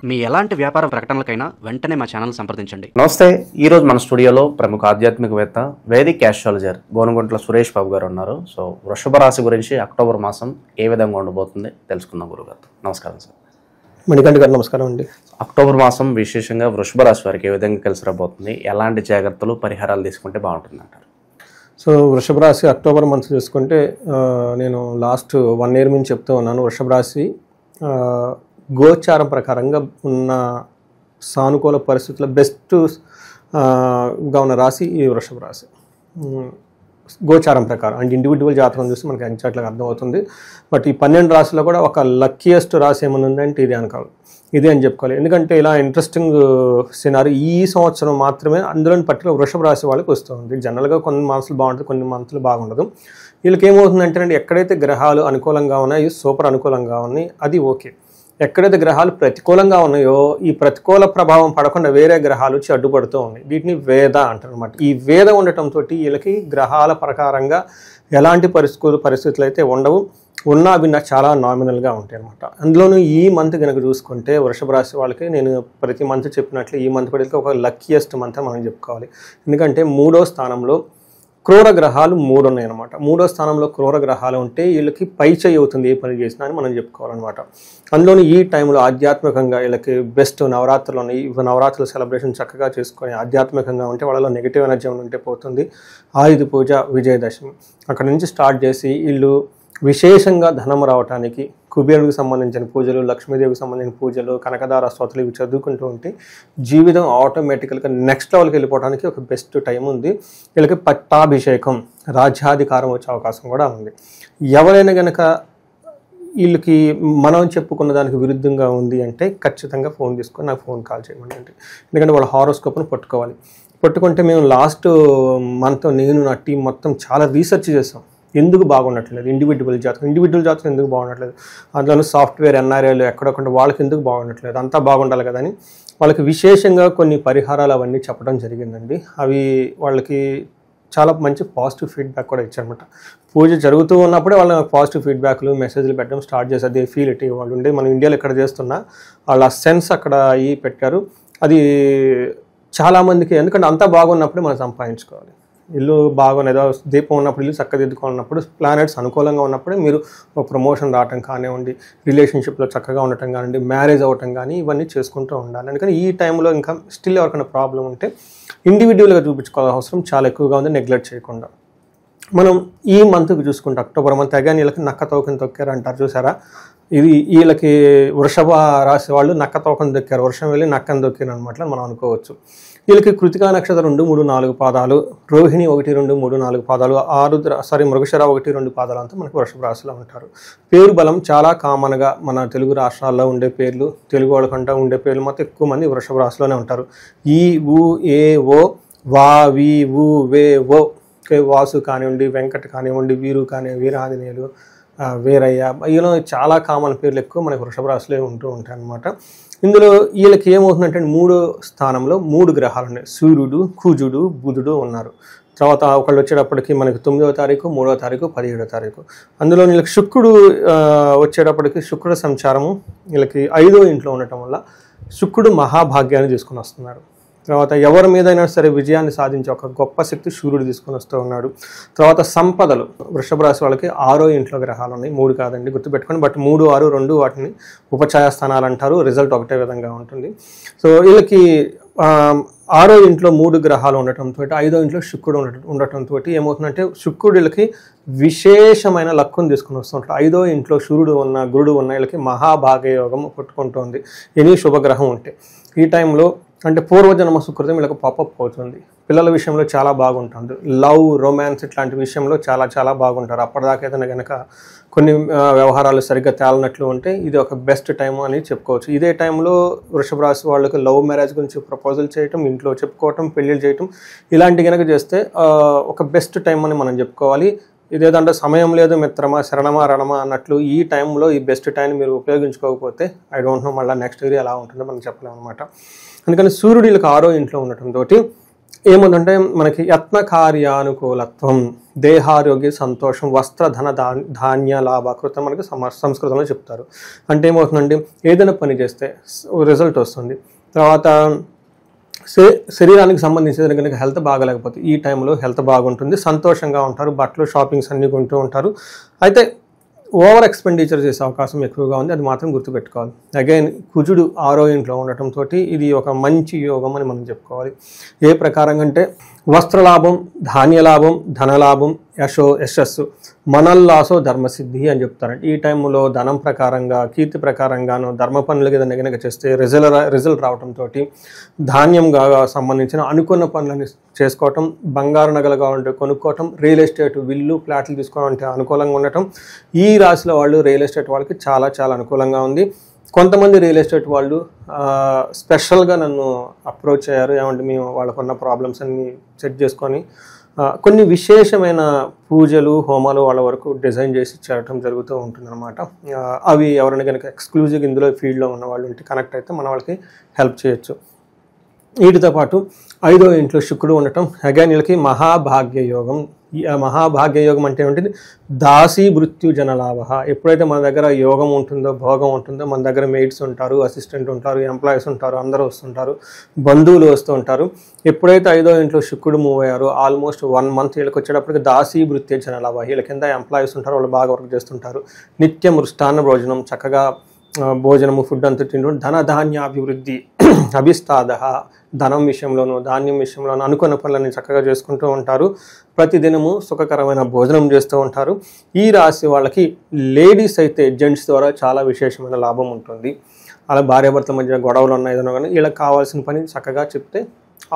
మీ ఎలాంటి వ్యాపార ప్రకటనలకైనా వెంటనే మా ఛానల్ సంప్రదించండి. నమస్తే. ఈరోజు మన స్టూడియోలో ప్రముఖ ఆధ్యాత్మికవేత్త వేదిక్ ఆస్ట్రాలజర్ గోనుగుంట్ల సురేష్ బాబు గారు ఉన్నారు. సో వృషభ రాశి గురించి అక్టోబర్ మాసం ఏ విధంగా ఉండబోతుంది తెలుసుకుందాం గురుగారు. నమస్కారం సార్. మణికంఠ గారు నమస్కారం అండి. అక్టోబర్ మాసం విశేషంగా వృషభ రాశి వారికి ఏ విధంగా కలిసి రాబోతుంది, ఎలాంటి జాగ్రత్తలు పరిహారాలు తీసుకుంటే బాగుంటుంది అంటారు? సో వృషభ రాశి అక్టోబర్ మంత్ చూసుకుంటే నేను లాస్ట్ 1 year నుంచి చెప్తూ ఉన్నాను. వృషభ రాశి గోచారం ప్రకారంగా ఉన్న సానుకూల పరిస్థితుల్లో బెస్ట్గా ఉన్న రాశి ఈ వృషభ రాశి. గోచారం ప్రకారం అండ్ ఇండివిజువల్ జాతకం చూస్తే మనకి ఎగ్జాక్ట్గా అర్థమవుతుంది. బట్ ఈ 12 రాశిలో కూడా ఒక లక్కీయెస్ట్ రాశి ఏమైనా ఉందంటే ఇదే అనుకోవాలి, ఇదే అని చెప్పుకోవాలి. ఎందుకంటే ఇలా ఇంట్రెస్టింగ్ సినారీ ఈ సంవత్సరం మాత్రమే అందులోని పర్టికులర్ వృషభ రాశి వాళ్ళకి వస్తుంది. జనరల్గా కొన్ని మంత్స్లు బాగుంటుంది, కొన్ని మంత్లు బాగుండదు. వీళ్ళకి ఏమవుతుందంటే ఎక్కడైతే గ్రహాలు అనుకూలంగా ఉన్నాయో సూపర్ అనుకూలంగా ఉన్నాయి, అది ఓకే. ఎక్కడైతే గ్రహాలు ప్రతికూలంగా ఉన్నాయో ఈ ప్రతికూల ప్రభావం పడకుండా వేరే గ్రహాలు వచ్చి అడ్డుపడుతూ ఉన్నాయి. వీటిని వేద అంటారు అనమాట. ఈ వేద ఉండటంతో వీళ్ళకి గ్రహాల ప్రకారంగా ఎలాంటి పరిస్థితులు అయితే ఉండవు, ఉన్నా అవి చాలా నామినల్గా ఉంటాయి అనమాట. అందులోనూ ఈ మంత్ కనుక చూసుకుంటే వృషభ రాశి వాళ్ళకి నేను ప్రతి మంత్ చెప్పినట్లు ఈ మంత్ కూడా ఒక లక్కీయెస్ట్ మంత్ మనం చెప్పుకోవాలి. ఎందుకంటే 3వ స్థానంలో క్రూర గ్రహాలు 3 ఉన్నాయి అనమాట. 3వ స్థానంలో క్రూర గ్రహాలు ఉంటే వీళ్ళకి పై చేయి అవుతుంది ఏ పని చేసినా అని మనం చెప్పుకోవాలన్నమాట. అందులోని ఈ టైంలో ఆధ్యాత్మికంగా వీళ్ళకి బెస్ట్ నవరాత్రులు ఉన్నాయి. నవరాత్రుల సెలబ్రేషన్ చక్కగా చేసుకొని ఆధ్యాత్మికంగా ఉంటే వాళ్ళలో నెగిటివ్ ఎనర్జీ ఉంటే పోతుంది. ఆయుధ పూజ, విజయదశమి అక్కడ నుంచి స్టార్ట్ చేసి వీళ్ళు విశేషంగా ధనం రావడానికి కుబేరుడికి సంబంధించిన పూజలు, లక్ష్మీదేవికి సంబంధించిన పూజలు, కనకదార స్తోత్రాలు ఇవి చదువుకుంటూ ఉంటే జీవితం ఆటోమేటికల్గా నెక్స్ట్ లెవెల్కి వెళ్ళిపోవడానికి ఒక బెస్ట్ టైం ఉంది. వీళ్ళకి పట్టాభిషేకం, రాజ్యాధికారం వచ్చే అవకాశం కూడా ఉంది. ఎవరైనా కనుక వీళ్ళకి మనం చెప్పుకున్న దానికి విరుద్ధంగా ఉంది అంటే ఖచ్చితంగా ఫోన్ తీసుకొని నాకు ఫోన్ కాల్ చేయమండి. ఎందుకంటే వాళ్ళ హారోస్కోప్ను పట్టుకుంటే మేము లాస్ట్ మంత్ నేను నా టీం మొత్తం చాలా రీసెర్చ్ చేసాం. ఎందుకు బాగుండట్లేదు ఇండివిజువల్ జాతకం ఎందుకు బాగుండట్లేదు, అందులో సాఫ్ట్వేర్ ఎన్ఆర్ఐలు ఎక్కడొక్కడ వాళ్ళకి ఎందుకు బాగుండట్లేదు, అంతా బాగుండాలి కదా అని వాళ్ళకి విశేషంగా కొన్ని పరిహారాలు అవన్నీ చెప్పడం జరిగిందండి. అవి వాళ్ళకి చాలా మంచి పాజిటివ్ ఫీడ్బ్యాక్ కూడా ఇచ్చారనమాట. పూజ జరుగుతూ ఉన్నప్పుడే వాళ్ళ పాజిటివ్ ఫీడ్బ్యాక్లు మెసేజ్లు పెట్టడం స్టార్ట్ చేశారు. They feel it. వాళ్ళు ఉండే మనం ఇండియాలో ఎక్కడ చేస్తున్నా వాళ్ళ సెన్స్ అక్కడ పెట్టారు. అది చాలామందికి, ఎందుకంటే అంతా బాగున్నప్పుడే మనం సంపాదించుకోవాలి. ఇల్లు బాగున్నదో దీపం ఉన్నప్పుడు ఇల్లు చక్కదిద్దుకున్నప్పుడు ప్లానెట్స్ అనుకూలంగా ఉన్నప్పుడే మీరు ఒక ప్రమోషన్ రావటం కానివ్వండి, రిలేషన్షిప్లో చక్కగా ఉండటం కానివ్వండి, మ్యారేజ్ అవ్వటం కానీ ఇవన్నీ చేసుకుంటూ ఉండాలి. అందుకని ఈ టైంలో ఇంకా స్టిల్ ఎవరికైనా ప్రాబ్లం ఉంటే ఇండివిజువల్గా చూపించుకోవాల్సిన అవసరం చాలా ఎక్కువగా ఉంది, నెగ్లెక్ట్ చేయకుండా. మనం ఈ మంత్కి చూసుకుంటే అక్టోబర్ మంత్ అగానే వీళ్ళకి నక్క తోకని తొక్కారు అంటారు చూసారా. ఇది వీళ్ళకి వృషభ రాశి వాళ్ళు నక్క తోకని దొక్కారు, వర్షం వెళ్ళి నక్కని దొక్కారు అనమాట మనం అనుకోవచ్చు. వీళ్ళకి కృతికా నక్షత్రం 2, 3, 4 పాదాలు, రోహిణి 1, 2, 3, 4 పాదాలు, మృగశిర 1, 2 పాదాలు అంతా మనకి వృషభ రాశిలో ఉంటారు. పేరు బలం చాలా కామన్గా మన తెలుగు రాష్ట్రాల్లో ఉండే పేర్లు, తెలుగు వాళ్ళకంటా ఉండే పేర్లు మొత్తం ఎక్కువ మంది వృషభ రాశిలోనే ఉంటారు. ఈ ఊ ఏ ఓ వా వి ఊ వే ఓ, వాసు కానివ్వండి, వెంకట కానివ్వండి, వీరు కానివ్వండి, వీరాంజనేయులు, వీరయ్య, ఇలా చాలా కామన్ పేర్లు ఎక్కువ మనకి వృషభ రాశిలో ఉంటూ ఉంటాయి అన్నమాట. ఇందులో వీళ్ళకి ఏమవుతుందంటే 3వ స్థానంలో 3 గ్రహాలు ఉన్నాయి. సూర్యుడు, కుజుడు, బుధుడు ఉన్నారు. తర్వాత ఒకళ్ళు వచ్చేటప్పటికి మనకి 9వ తారీఖు, 3వ తారీఖు, 17వ తారీఖు. అందులో వీళ్ళకి శుక్రుడు వచ్చేటప్పటికి శుక్రుడు సంచారము వీళ్ళకి 5వ ఇంట్లో ఉండటం వల్ల శుక్రుడు మహాభాగ్యాన్ని తీసుకుని వస్తున్నారు. తర్వాత ఎవరి మీదైనా సరే విజయాన్ని సాధించే ఒక గొప్ప శక్తి సూర్యుడు తీసుకొని వస్తూ ఉన్నాడు. తర్వాత సంపదలు వృషభ రాశి వాళ్ళకి 6వ ఇంట్లో గ్రహాలు ఉన్నాయి. 3 కాదండి, గుర్తుపెట్టుకోండి. బట్ 3, 6, 2 వాటిని ఉపఛాయ స్థానాలు అంటారు. రిజల్ట్ ఒకటే విధంగా ఉంటుంది. సో వీళ్ళకి 6వ ఇంట్లో 3 గ్రహాలు ఉండటంతో 5వ ఇంట్లో శుక్రుడు ఉండటంతో ఏమవుతుందంటే శుక్రుడు వీళ్ళకి విశేషమైన లక్కును తీసుకుని వస్తుంటారు. 5వ ఇంట్లో సూర్యుడు ఉన్న, గురుడు ఉన్న వీళ్ళకి మహాభాగ్యయోగం పుట్టుకుంటుంది ఎనీ శుభగ్రహం ఉంటే. ఈ టైంలో అంటే పూర్వజన్మ సుకృతం వీళ్ళకి పాపప్ అవుతుంది. పిల్లల విషయంలో చాలా బాగుంటుంది. లవ్, రొమాన్స్ ఇట్లాంటి విషయంలో చాలా బాగుంటారు. అప్పటిదాకా ఏదైనా కనుక కొన్ని వ్యవహారాలు సరిగ్గా తేలనట్లు ఉంటే ఇది ఒక బెస్ట్ టైం అని చెప్పుకోవచ్చు. ఇదే టైంలో వృషభ రాశి వాళ్ళకి లవ్ మ్యారేజ్ గురించి ప్రపోజల్ చేయటం, ఇంట్లో చెప్పుకోవటం, పెళ్ళిళ్ళు చేయటం ఇలాంటి కనుక చేస్తే ఒక బెస్ట్ టైం అని మనం చెప్పుకోవాలి. ఇదేదంటే సమయం లేదు మిత్రమా, శరణమా రణమా అన్నట్లు ఈ టైంలో ఈ బెస్ట్ టైంని మీరు ఉపయోగించుకోకపోతే ఐ డోంట్ నో మళ్ళీ నెక్స్ట్ ఇయర్ ఎలా ఉంటుందో మనం చెప్పలేము అనమాట. అందుకని సూర్యుడు వీళ్ళకి 6వ ఇంట్లో ఉండటంతో ఏముందంటే మనకి యత్న కార్యానుకూలత్వం, దేహారోగ్య సంతోషం, వస్త్ర ధన ధాన్య లాభకృతం మనకి సంస్కృతంలో చెప్తారు. అంటే ఏమవుతుందండి, ఏదైనా పని చేస్తే రిజల్ట్ వస్తుంది. తర్వాత శరీరానికి సంబంధించిన కనుక హెల్త్ బాగాలేకపోతే ఈ టైంలో హెల్త్ బాగుంటుంది, సంతోషంగా ఉంటారు, బట్టలు షాపింగ్స్ అన్నీ కొంటూ ఉంటారు. అయితే ఓవర్ ఎక్స్పెండిచర్ చేసే అవకాశం ఎక్కువగా ఉంది, అది మాత్రం గుర్తుపెట్టుకోవాలి. అగైన్ కుజుడు 6వ ఇంట్లో ఉండటంతో ఇది ఒక మంచి యోగం అని మనం చెప్పుకోవాలి. ఏ ప్రకారంగా అంటే వస్త్రలాభం, ధాన్యలాభం, ధనలాభం, యశస్సు, మనల్లాసో ధర్మసిద్ధి అని చెప్తారంటే ఈ టైంలో ధనం ప్రకారంగా, కీర్తి ప్రకారంగాను, ధర్మ పనులకి ఏదైనా కనుక చేస్తే రిజల్ట్ రావడంతో ధాన్యంగా సంబంధించిన అనుకున్న పనులను చేసుకోవటం, బంగారు నగలుగా ఉంటే కొనుక్కోవటం, రియల్ ఎస్టేట్ విల్లు ఫ్లాట్లు తీసుకోవడం అంటే అనుకూలంగా ఉండటం. ఈ రాశిలో వాళ్ళు రియల్ ఎస్టేట్ వాళ్ళకి చాలా చాలా అనుకూలంగా ఉంది. కొంతమంది రియల్ ఎస్టేట్ వాళ్ళు స్పెషల్గా నన్ను అప్రోచ్ అయ్యారు, ఏమంటే మేము వాళ్ళకున్న ప్రాబ్లమ్స్ అన్ని సెట్ చేసుకొని కొన్ని విశేషమైన పూజలు హోమాలు వాళ్ళ వరకు డిజైన్ చేసి చేయటం జరుగుతూ ఉంటుందన్నమాట. అవి ఎవరైనా కనుక ఎక్స్క్లూజివ్గా ఇందులో ఫీల్డ్లో ఉన్న వాళ్ళు ఉంటే కనెక్ట్ అయితే మన వాళ్ళకి హెల్ప్ చేయొచ్చు. వీటితో పాటు 5వ ఇంట్లో శుక్రుడు ఉండటం, అగైన్ వీళ్ళకి మహాభాగ్య యోగం. ఈ మహాభాగ్య యోగం అంటే ఏంటిది, దాసీ మృత్యు జనలాభ. ఎప్పుడైతే మన దగ్గర యోగం ఉంటుందో, భోగం ఉంటుందో, మన దగ్గర మెయిడ్స్ ఉంటారు, అసిస్టెంట్ ఉంటారు, ఎంప్లాయీస్ ఉంటారు, అందరూ వస్తుంటారు, బంధువులు వస్తూ ఉంటారు. ఎప్పుడైతే 5వ ఇంట్లో శుక్రుడు మూవ్ అయ్యారో ఆల్మోస్ట్ 1 మంత్ వీళ్ళకి వచ్చేటప్పటికి దాసీ మృత్యు జనలాభ. వీళ్ళ కింద ఎంప్లాయీస్ ఉంటారు, వాళ్ళు బాగా వర్క్ చేస్తుంటారు. నిత్యం మృష్టాన్న భోజనం, చక్కగా భోజనము ఫుడ్ అంతా తింటూ ధనధాన్యాభివృద్ధి అభిస్తాద, ధనం విషయంలోనూ ధాన్యం విషయంలోనూ అనుకున్న పనులని చక్కగా చేసుకుంటూ ఉంటారు. ప్రతిదినము సుఖకరమైన భోజనం చేస్తూ ఉంటారు. ఈ రాశి వాళ్ళకి లేడీస్ అయితే జెంట్స్ ద్వారా చాలా విశేషమైన లాభం ఉంటుంది. అలా భార్యాభర్తల మధ్య గొడవలు ఉన్నాయి ఏదైనా కానీ వీళ్ళకి కావాల్సిన పని చక్కగా చెప్తే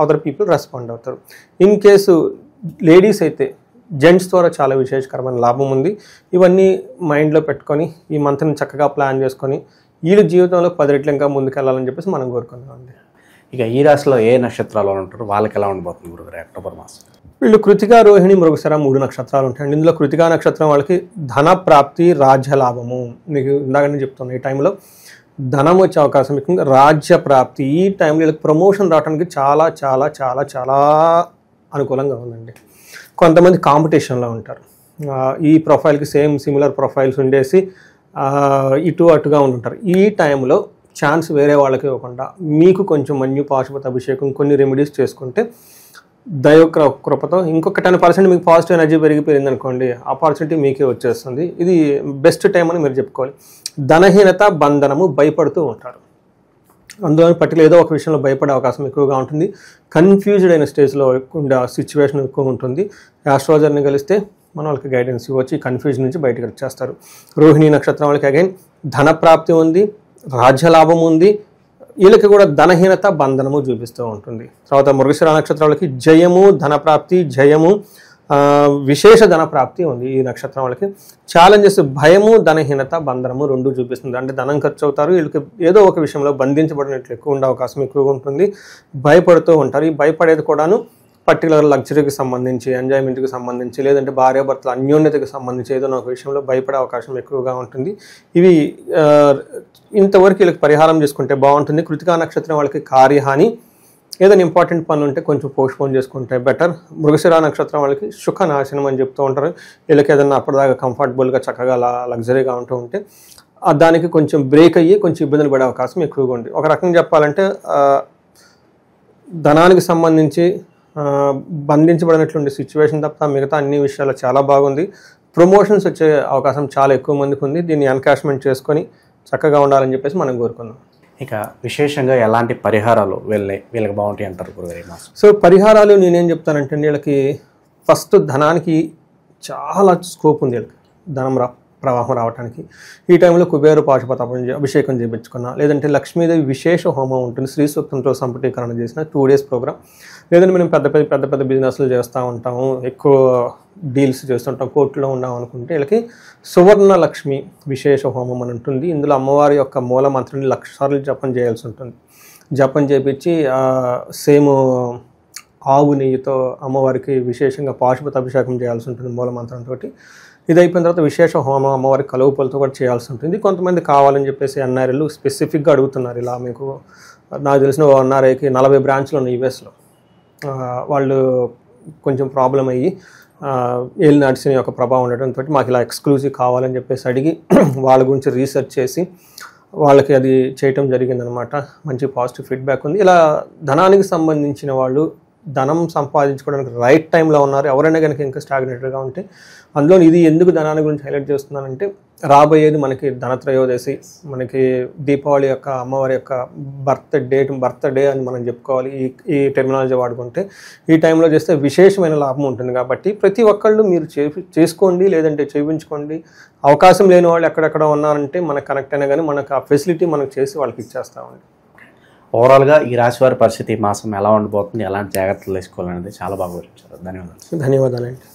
అదర్ పీపుల్ రెస్పాండ్ అవుతారు. ఇన్ కేసు లేడీస్ అయితే జెంట్స్ ద్వారా చాలా విశేషకరమైన లాభం ఉంది. ఇవన్నీ మైండ్లో పెట్టుకొని ఈ మంత్ని చక్కగా ప్లాన్ చేసుకొని వీళ్ళ జీవితంలో 10 రెట్లు ఇంకా ముందుకెళ్ళాలని చెప్పేసి మనం కోరుకుందామండి. ఇక ఈ రాశిలో ఏ నక్షత్రాలు ఉంటారు, వాళ్ళకి ఎలా ఉండబోతుంది గురుగారు అక్టోబర్ మాసం? వీళ్ళు కృతిక, రోహిణి, మృగశిర 3 నక్షత్రాలు ఉంటాయండి. ఇందులో కృతికా నక్షత్రం వాళ్ళకి ధన ప్రాప్తి, రాజ్య లాభము. మీకు ఇందాకనే చెప్తున్నాను, ఈ టైంలో ధనం వచ్చే అవకాశం ఎక్కువ, రాజ్య ప్రాప్తి. ఈ టైంలో వీళ్ళకి ప్రమోషన్ రావడానికి చాలా చాలా చాలా చాలా అనుకూలంగా ఉందండి. కొంతమంది కాంపిటీషన్లో ఉంటారు, ఈ ప్రొఫైల్కి సేమ్ సిమిలర్ ప్రొఫైల్స్ ఉండేసి ఇటు అటుగా ఉంటుంటారు. ఈ టైంలో ఛాన్స్ వేరే వాళ్ళకి ఇవ్వకుండా మీకు కొంచెం మన్యు పాశుపత అభిషేకం కొన్ని రెమెడీస్ చేసుకుంటే దైవ కృపతో ఇంకొక 10% మీకు పాజిటివ్ ఎనర్జీ పెరిగిపోయింది అనుకోండి, ఆపర్చునిటీ మీకే వచ్చేస్తుంది. ఇది బెస్ట్ టైం అని మీరు చెప్పుకోవాలి. ధనహీనత, బంధనము, భయపడుతూ ఉంటారు. అందులో పర్టికులర్ ఏదో ఒక విషయంలో భయపడే అవకాశం ఎక్కువగా ఉంటుంది. కన్ఫ్యూజ్డ్ అయిన స్టేజ్లో ఉండే సిచ్యువేషన్ ఎక్కువ ఉంటుంది. ఆస్ట్రాలజర్ని కలిస్తే మన వాళ్ళకి గైడెన్స్ ఇవ్వచ్చు, కన్ఫ్యూజన్ నుంచి బయటకు వచ్చేస్తారు. రోహిణి నక్షత్రం వాళ్ళకి అగైన్ ధన ప్రాప్తి ఉంది, రాజ్యలాభం ఉంది. వీళ్ళకి కూడా ధనహీనత, బంధనము చూపిస్తూ ఉంటుంది. తర్వాత మృగశిర నక్షత్రం వాళ్ళకి జయము, ధనప్రాప్తి, జయము, విశేష ధన ప్రాప్తి ఉంది. ఈ నక్షత్రం వాళ్ళకి ఛాలెంజెస్, భయము, ధనహీనత, బంధనము 2 చూపిస్తుంది. అంటే ధనం ఖర్చు అవుతారు, వీళ్ళకి ఏదో ఒక విషయంలో బంధించబడినట్లు ఎక్కువ ఉండే అవకాశం ఎక్కువగా ఉంటుంది. భయపడుతూ ఉంటారు. ఈ భయపడేది కూడాను పర్టికులర్ లగ్జరీకి సంబంధించి, ఎంజాయ్మెంట్కి సంబంధించి, లేదంటే భార్యాభర్తల అన్యోన్యతకి సంబంధించి ఏదో ఒక విషయంలో భయపడే అవకాశం ఎక్కువగా ఉంటుంది. ఇవి ఇంతవరకు వీళ్ళకి పరిహారం చేసుకుంటే బాగుంటుంది. కృతికా నక్షత్రం వాళ్ళకి కార్యహాని, ఏదైనా ఇంపార్టెంట్ పనులు ఉంటే కొంచెం పోస్ట్పోన్ చేసుకుంటే బెటర్. మృగశిర నక్షత్రం వాళ్ళకి సుఖ నాశనం అని చెప్తూ ఉంటారు. వీళ్ళకి ఏదైనా అప్పటిదాకా కంఫర్టబుల్గా చక్కగా లగ్జరీగా ఉంటూ ఉంటే దానికి కొంచెం బ్రేక్ అయ్యి కొంచెం ఇబ్బందులు పడే అవకాశం ఎక్కువగా ఉంది. ఒక రకంగా చెప్పాలంటే ధనానికి సంబంధించి బంధించబడినటువంటి సిచ్యువేషన్ తప్ప మిగతా అన్ని విషయాలు చాలా బాగుంది. ప్రమోషన్స్ వచ్చే అవకాశం చాలా ఎక్కువ మందికి ఉంది. దీన్ని ఎన్కాష్మెంట్ చేసుకొని చక్కగా ఉండాలని చెప్పేసి మనం కోరుకుందాం. ఇక విశేషంగా ఎలాంటి పరిహారాలు వీళ్ళకి బాగుంటాయి అంటారు గురుగారు ఈ మాసం? సో పరిహారాలు నేనేం చెప్తానంటే వీళ్ళకి ఫస్ట్ ధనానికి చాలా స్కోప్ ఉంది. వీళ్ళకి ధనం ప్రవాహం రావడానికి ఈ టైంలో కుబేర పాశుపత అభిషేకం చేయించుకున్నా, లేదంటే లక్ష్మీదేవి విశేష హోమం ఉంటుంది, శ్రీ సూక్తంతో సంపుటీకరణ చేసిన 2 days ప్రోగ్రామ్. లేదంటే మనం పెద్ద బిజినెస్లు చేస్తూ ఉంటాము, ఎక్కువ డీల్స్ చేస్తుంటాం, కోర్టులో ఉన్నాం అనుకుంటే వీళ్ళకి సువర్ణ లక్ష్మి విశేష హోమం అని ఉంటుంది. ఇందులో అమ్మవారి యొక్క మూల మంత్రాన్ని 1,00,000 సార్లు జపం చేయాల్సి ఉంటుంది. జపం చేపించి సేమ్ ఆవు నెయ్యితో అమ్మవారికి విశేషంగా పాశుపత అభిషేకం చేయాల్సి ఉంటుంది మూల మంత్రంతో. ఇది అయిపోయిన తర్వాత విశేష హోమం అమ్మవారికి కలువ పూలతో కూడా చేయాల్సి ఉంటుంది. కొంతమంది కావాలని చెప్పేసి ఎన్ఆర్ఐలు స్పెసిఫిక్గా అడుగుతున్నారు. ఇలా మీకు నాకు తెలిసిన ఎన్ఆర్ఐకి 40 బ్రాంచ్లు ఉన్నాయి యూఎస్లో. వాళ్ళు కొంచెం ప్రాబ్లం అయ్యి ఏలినాటి శని యొక్క ప్రభావం ఉండటంతో మాకు ఇలా ఎక్స్క్లూజివ్ కావాలని చెప్పేసి అడిగి వాళ్ళ గురించి రీసెర్చ్ చేసి వాళ్ళకి అది చేయటం జరిగిందనమాట. మంచి పాజిటివ్ ఫీడ్బ్యాక్ ఉంది. ఇలా ధనానికి సంబంధించిన వాళ్ళు ధనం సంపాదించుకోవడానికి రైట్ టైంలో ఉన్నారు. ఎవరైనా కనుక ఇంకా స్టాగ్నేటెడ్గా ఉంటే అందులో ఇది ఎందుకు ధనాన్ని గురించి హైలైట్ చేస్తున్నానంటే రాబోయేది మనకి ధనత్రయోదశి, మనకి దీపావళి యొక్క అమ్మవారి యొక్క బర్త్డే అని మనం చెప్పుకోవాలి. ఈ టెర్మినాలజీ వాడుకుంటే ఈ టైంలో చేస్తే విశేషమైన లాభం ఉంటుంది. కాబట్టి ప్రతి ఒక్కళ్ళు మీరు చేసుకోండి, లేదంటే చేయించుకోండి. అవకాశం లేని వాళ్ళు ఎక్కడెక్కడ ఉన్నారంటే మనకు కనెక్ట్ అయినా కానీ మనకు ఆ ఫెసిలిటీ మనకు చేసి వాళ్ళకి ఇచ్చేస్తామండి. ఓవరాల్గా ఈ రాశి వారి పరిస్థితి ఈ మాసం ఎలా ఉండబోతుంది, ఎలాంటి జాగ్రత్తలు తీసుకోవాలనేది చాలా బాగా వివరించారు. ధన్యవాదాలు. ధన్యవాదాలండి.